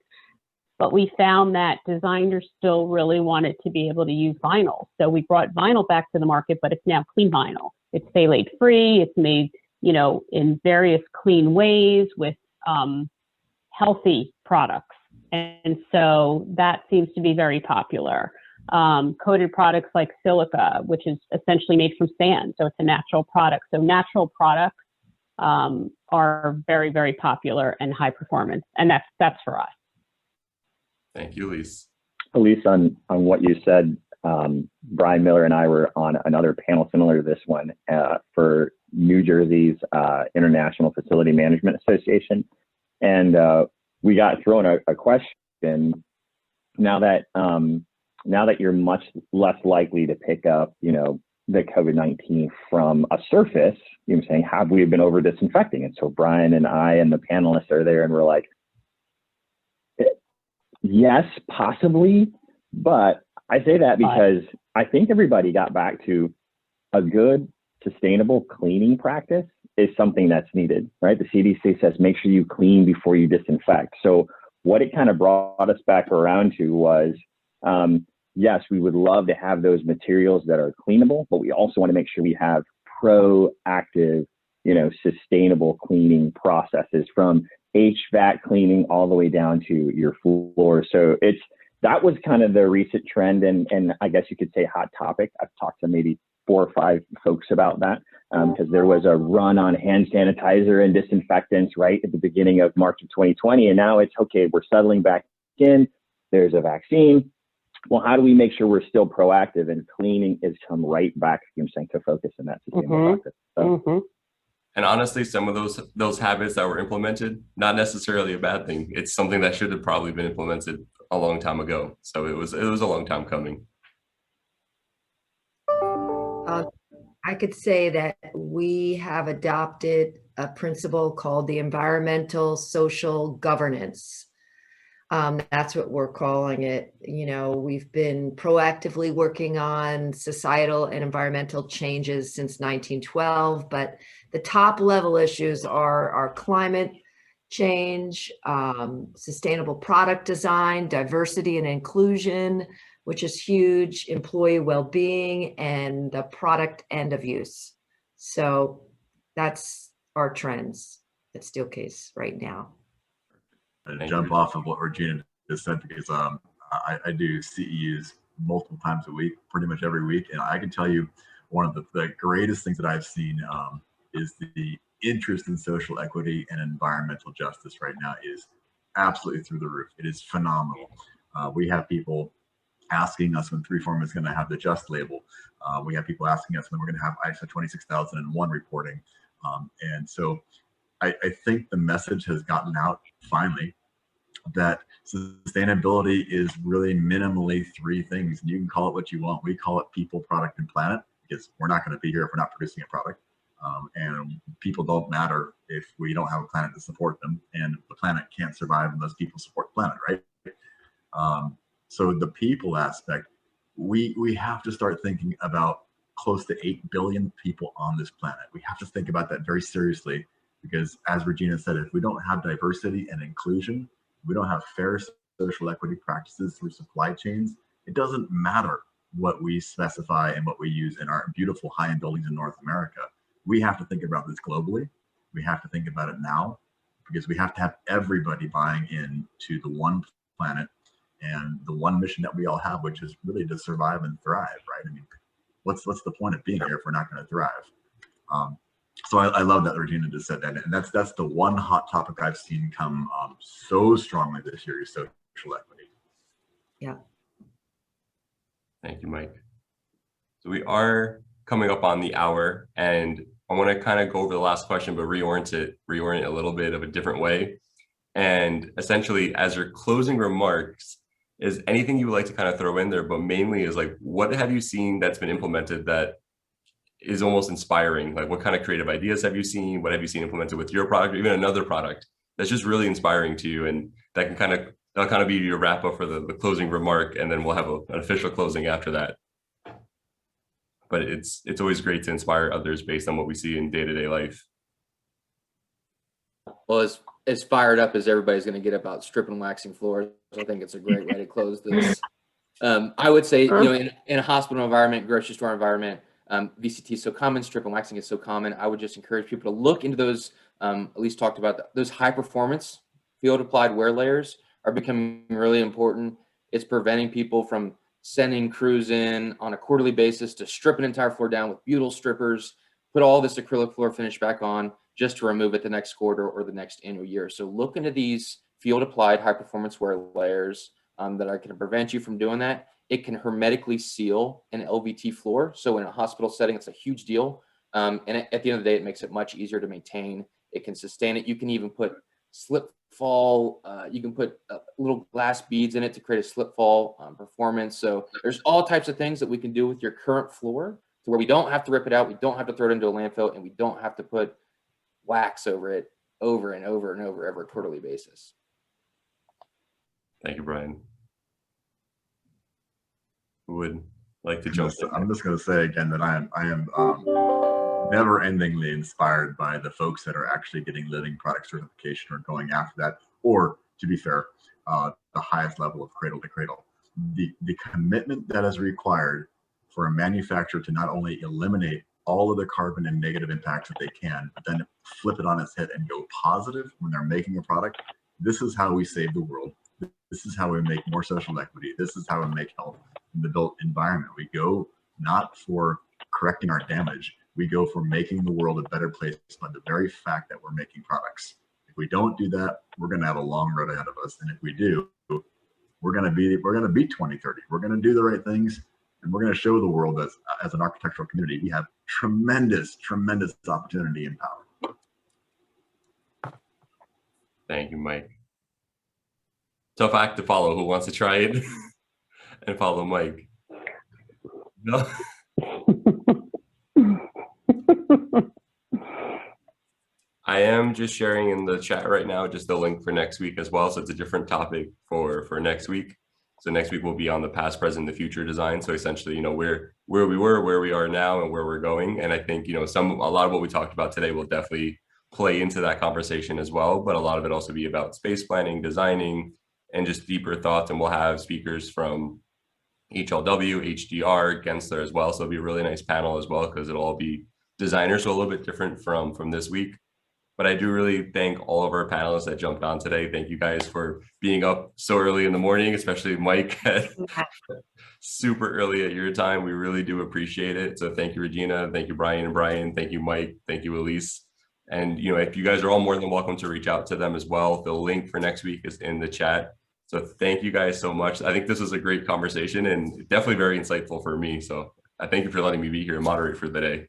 But we found that designers still really wanted to be able to use vinyl. So we brought vinyl back to the market, but it's now clean vinyl. It's phthalate free. It's made, in various clean ways with healthy products. And so that seems to be very popular. Coated products like silica, which is essentially made from sand. So it's a natural product. So natural products are very, very popular and high performance. And that's for us. Thank you, Elyse. Elyse, on what you said, Brian Miller and I were on another panel similar to this one for New Jersey's International Facility Management Association. And we got thrown a question. Now that you're much less likely to pick up, the COVID-19 from a surface, saying, have we been over disinfecting? And so Brian and I and the panelists are there and we're like, yes, possibly. But I say that because I think everybody got back to a good, sustainable cleaning practice is something that's needed, right? The CDC says, make sure you clean before you disinfect. So what it kind of brought us back around to was, yes, we would love to have those materials that are cleanable, but we also want to make sure we have proactive, sustainable cleaning processes from HVAC cleaning all the way down to your floor. So that was kind of the recent trend, and I guess you could say hot topic. I've talked to maybe 4 or 5 folks about that because there was a run on hand sanitizer and disinfectants right at the beginning of March of 2020, and now it's okay. We're settling back in. There's a vaccine. Well, how do we make sure we're still proactive, and cleaning is come right back, to focus on that sustainable practice. So. And honestly, some of those habits that were implemented, not necessarily a bad thing. It's something that should have probably been implemented a long time ago. So it was a long time coming. I could say that we have adopted a principle called the environmental social governance. That's what we're calling it. We've been proactively working on societal and environmental changes since 1912, but the top level issues are climate change, sustainable product design, diversity and inclusion, which is huge, employee well-being, and the product end of use. So that's our trends at Steelcase right now. Jump off of what Regina just said, because I do CEUs multiple times a week, pretty much every week, and I can tell you one of the greatest things that I've seen is the interest in social equity and environmental justice right now is absolutely through the roof. It is phenomenal. We have people asking us when 3form is going to have the just label. We have people asking us when we're going to have ISO 26001 reporting, and so I think the message has gotten out finally that sustainability is really minimally 3 things. You can call it what you want. We call it people, product, and planet, because we're not going to be here if we're not producing a product. And people don't matter if we don't have a planet to support them, and the planet can't survive unless people support the planet, right? So the people aspect, we have to start thinking about close to 8 billion people on this planet. We have to think about that very seriously. Because as Regina said, if we don't have diversity and inclusion, we don't have fair social equity practices through supply chains, it doesn't matter what we specify and what we use in our beautiful high-end buildings in North America. We have to think about this globally. We have to think about it now, because we have to have everybody buying into the one planet and the one mission that we all have, which is really to survive and thrive, right? I mean, what's the point of being here if we're not going to thrive? So I love that Regina just said that, and that's the one hot topic I've seen come so strongly this year is social equity. Yeah. Thank you, Mike. So we are coming up on the hour, and I want to kind of go over the last question, but reorient it a little bit of a different way. And essentially, as your closing remarks, is anything you would like to kind of throw in there, but mainly is like, what have you seen that's been implemented that is almost inspiring? Like, what kind of creative ideas have you seen? What have you seen implemented with your product, or even another product that's just really inspiring to you, and that can that'll kind of be your wrap up for the closing remark, and then we'll have an official closing after that. But it's always great to inspire others based on what we see in day-to-day life. Well, as fired up as everybody's going to get about stripping and waxing floors, I think it's a great way to close this. I would say, in a hospital environment, grocery store environment, VCT is so common, strip and waxing is so common. I would just encourage people to look into those, Elyse talked about, those high performance field applied wear layers are becoming really important. It's preventing people from sending crews in on a quarterly basis to strip an entire floor down with butyl strippers, put all this acrylic floor finish back on just to remove it the next quarter or the next annual year. So look into these field applied high performance wear layers that are going to prevent you from doing that. It can hermetically seal an LVT floor. So in a hospital setting, it's a huge deal. And at the end of the day, it makes it much easier to maintain. It can sustain it. You can even put slip fall. You can put little glass beads in it to create a slip fall performance. So there's all types of things that we can do with your current floor to where we don't have to rip it out. We don't have to throw it into a landfill, and we don't have to put wax over it over and over and over every quarterly basis. Thank you, Brian. Who would like to jump in? I'm just going to say again that I am never-endingly inspired by the folks that are actually getting living product certification or going after that, or to be fair, the highest level of cradle to cradle. The commitment that is required for a manufacturer to not only eliminate all of the carbon and negative impacts that they can, but then flip it on its head and go positive when they're making a product. This is how we save the world. This is how we make more social equity. This is how we make health in the built environment. We go not for correcting our damage. We go for making the world a better place by the very fact that we're making products. If we don't do that, we're going to have a long road ahead of us. And if we do, we're going to beat 2030. We're going to do the right things, and we're going to show the world that as an architectural community, we have tremendous, tremendous opportunity and power. Thank you, Mike. Tough act to follow. Who wants to try it and follow Mike? No. I am just sharing in the chat right now just the link for next week as well. So it's a different topic for next week. So next week we'll be on the past, present, the future design. So essentially, where we were, where we are now, and where we're going. And I think, a lot of what we talked about today will definitely play into that conversation as well. But a lot of it also be about space planning, designing, and just deeper thoughts. And we'll have speakers from HLW, HDR, Gensler as well. So it'll be a really nice panel as well, because it'll all be designers, so a little bit different from this week. But I do really thank all of our panelists that jumped on today. Thank you guys for being up so early in the morning, especially Mike, super early at your time. We really do appreciate it. So thank you, Regina. Thank you, Brian and Brian. Thank you, Mike. Thank you, Elyse. And, if you guys are all more than welcome to reach out to them as well. The link for next week is in the chat. So thank you guys so much. I think this was a great conversation and definitely very insightful for me. So I thank you for letting me be here and moderate for the day.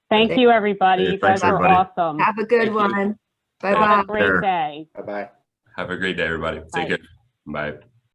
Thank you, everybody. Hey, You guys thanks, are everybody. awesome. Have a good Thank you. one. Bye-bye. Have a great day. Bye-bye. Have a great day, everybody. Bye. Take care. Bye.